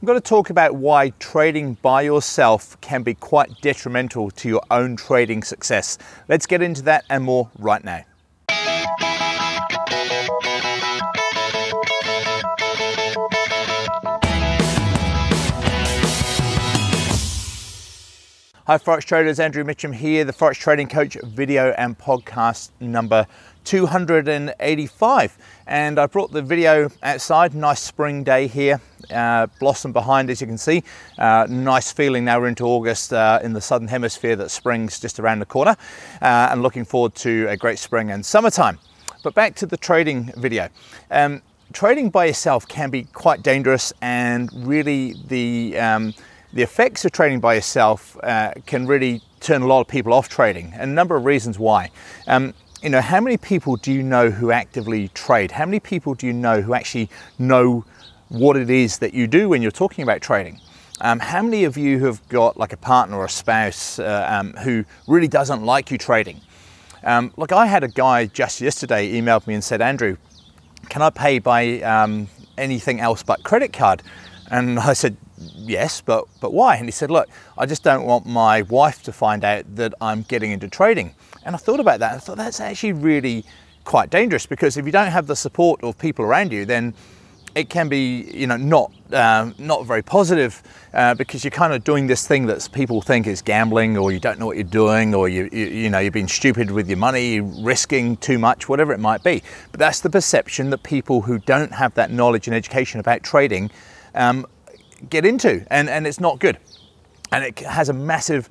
I'm going to talk about why trading by yourself can be quite detrimental to your own trading success. Let's get into that and more right now. Hi Forex traders, Andrew Mitchem here, the Forex Trading Coach video and podcast number 285. And I brought the video outside, nice spring day here, blossom behind as you can see. Nice feeling now we're into August in the southern hemisphere that spring's just around the corner. And looking forward to a great spring and summertime. But back to the trading video. Trading by yourself can be quite dangerous, and really the effects of trading by yourself can really turn a lot of people off trading, and a number of reasons why. You know, how many people do you know who actively trade? How many people do you know who actually know what it is that you do when you're talking about trading? How many of you have got like a partner or a spouse who really doesn't like you trading? Look, I had a guy just yesterday emailed me and said, Andrew, can I pay by anything else but credit card? And I said, yes, but why? And he said, look, I just don't want my wife to find out that I'm getting into trading. And I thought about that. I thought that's actually really quite dangerous, because if you don't have the support of people around you, then it can be, you know, not very positive, because you're kind of doing this thing that people think is gambling, or you don't know what you're doing, or you know, you've been stupid with your money, risking too much, whatever it might be. But that's the perception that people who don't have that knowledge and education about trading get into, and it's not good, and it has a massive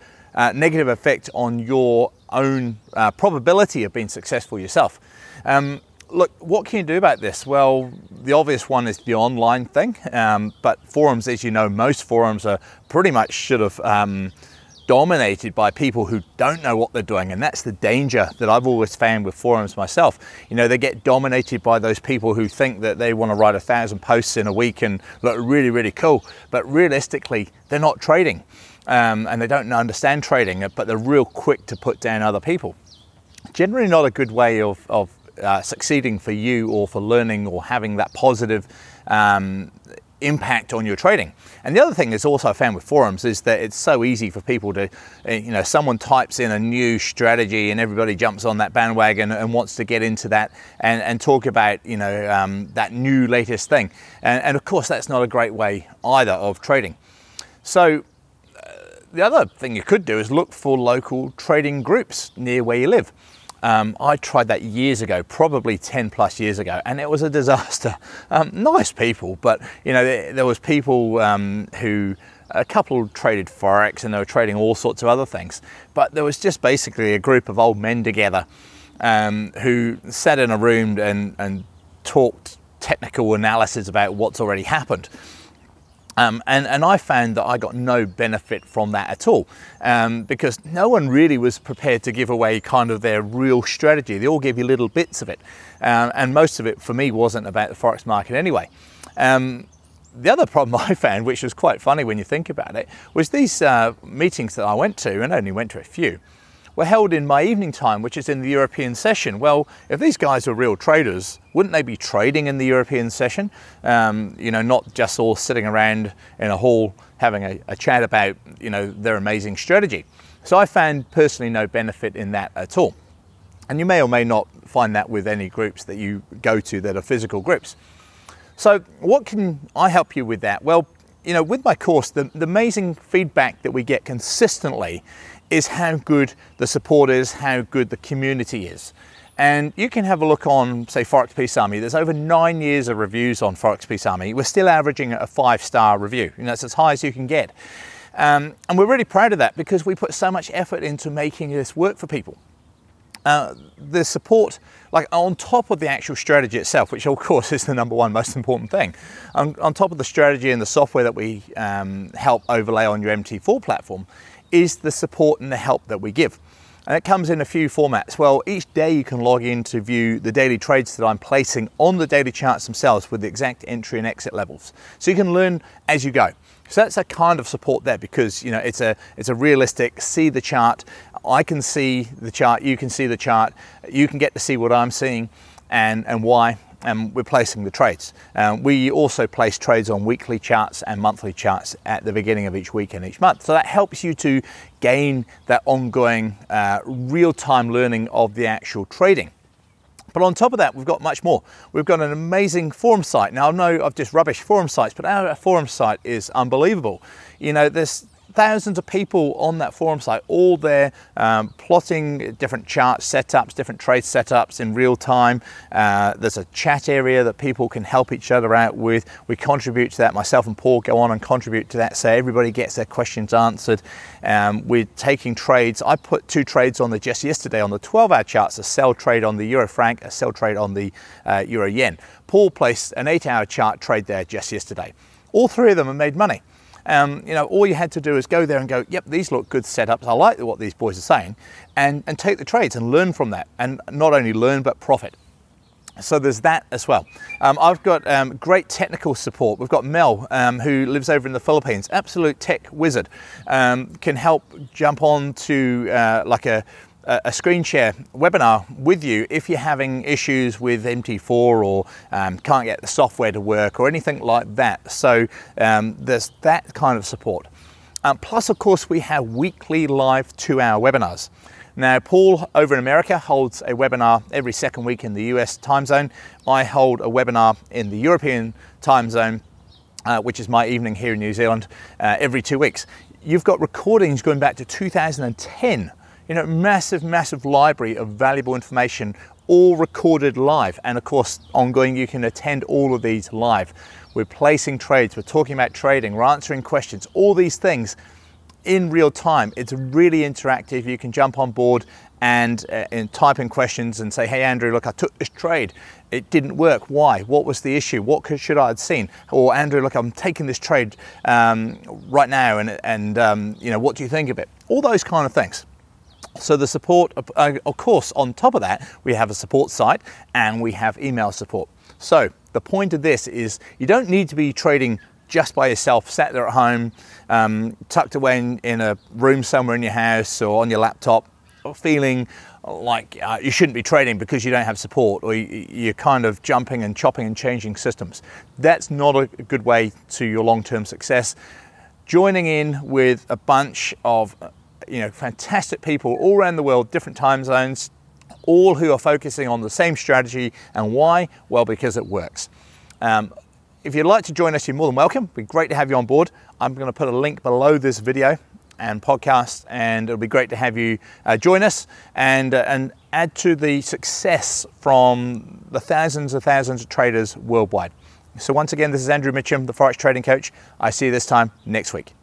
negative effect on your own probability of being successful yourself. Look, what can you do about this? Well, the obvious one is the online thing, but forums, as you know, most forums are pretty much dominated by people who don't know what they're doing, and that's the danger that I've always found with forums myself. You know, they get dominated by those people who think that they want to write 1,000 posts in a week and look really, really cool, but realistically, they're not trading, and they don't understand trading, but they're real quick to put down other people. Generally not a good way of succeeding for you, or for learning, or having that positive impact on your trading. And the other thing is also I found with forums is that it's so easy for people to, you know, someone types in a new strategy and everybody jumps on that bandwagon and wants to get into that and talk about, you know, that new latest thing. And of course, that's not a great way either of trading. So the other thing you could do is look for local trading groups near where you live. I tried that years ago, probably 10 plus years ago, and it was a disaster. Nice people, but you know, there was people who, a couple traded Forex and they were trading all sorts of other things, but there was just basically a group of old men together who sat in a room and talked technical analysis about what's already happened. And I found that I got no benefit from that at all, because no one really was prepared to give away kind of their real strategy. They all gave you little bits of it, and most of it for me wasn't about the Forex market anyway. The other problem I found, which was quite funny when you think about it, was these meetings that I went to, and only went to a few, were held in my evening time, which is in the European session. Well, if these guys were real traders, wouldn't they be trading in the European session? You know, not just all sitting around in a hall having a chat about, you know, their amazing strategy. So I found personally no benefit in that at all. And you may or may not find that with any groups that you go to that are physical groups. So what can I help you with that? Well, you know, with my course, the amazing feedback that we get consistently is how good the support is, how good the community is. And you can have a look on, say, Forex Peace Army. There's over 9 years of reviews on Forex Peace Army. We're still averaging a 5-star review. You know, it's as high as you can get. And we're really proud of that, because we put so much effort into making this work for people. The support, like on top of the actual strategy itself, which of course is the #1 most important thing, on top of the strategy and the software that we help overlay on your MT4 platform, is the support and the help that we give. And it comes in a few formats. Well, each day you can log in to view the daily trades that I'm placing on the daily charts themselves with the exact entry and exit levels. So you can learn as you go. So that's a kind of support there, because you know it's a realistic, see the chart, I can see the chart, you can see the chart, you can get to see what I'm seeing and why. and we're placing the trades. We also place trades on weekly charts and monthly charts at the beginning of each week and each month. So that helps you to gain that ongoing real-time learning of the actual trading. But on top of that, we've got much more. We've got an amazing forum site. Now, I know I've just rubbished forum sites, but our forum site is unbelievable. You know, there's thousands of people on that forum site, all there plotting different chart setups, different trade setups in real time. There's a chat area that people can help each other out with. We contribute to that. Myself and Paul go on and contribute to that, so everybody gets their questions answered. We're taking trades. I put 2 trades on there just yesterday on the 12-hour charts, a sell trade on the Euro franc, a sell trade on the Euro yen. Paul placed an 8-hour chart trade there just yesterday. All 3 of them have made money. You know, all you had to do is go there and go, yep, these look good setups. I like what these boys are saying, and take the trades and learn from that. And not only learn, but profit. So there's that as well. I've got great technical support. We've got Mel, who lives over in the Philippines, absolute tech wizard, can help jump on to like a screen share webinar with you if you're having issues with MT4 or can't get the software to work or anything like that. So there's that kind of support. Plus, of course, we have weekly live 2-hour webinars. Now, Paul over in America holds a webinar every 2nd week in the US time zone. I hold a webinar in the European time zone, which is my evening here in New Zealand, every 2 weeks. You've got recordings going back to 2010. You know, massive library of valuable information, all recorded live. And of course, ongoing, you can attend all of these live. We're placing trades, we're talking about trading, we're answering questions, all these things in real time. It's really interactive. You can jump on board and type in questions and say, hey, Andrew, look, I took this trade. It didn't work. Why? What was the issue? What should I have seen? Or Andrew, look, I'm taking this trade right now, and you know, what do you think of it? All those kind of things. So the support, of course, on top of that, we have a support site and we have email support. So the point of this is you don't need to be trading just by yourself, sat there at home, tucked away in a room somewhere in your house or on your laptop, feeling like you shouldn't be trading because you don't have support, or you're kind of jumping and chopping and changing systems. That's not a good way to your long-term success. Joining in with a bunch of fantastic people all around the world, different time zones, all who are focusing on the same strategy. And why? Well, because it works. If you'd like to join us, you're more than welcome. It'd be great to have you on board. I'm going to put a link below this video and podcast, and it'll be great to have you join us and add to the success from the thousands of traders worldwide. So once again, this is Andrew Mitchem, the Forex Trading Coach. I see you this time next week.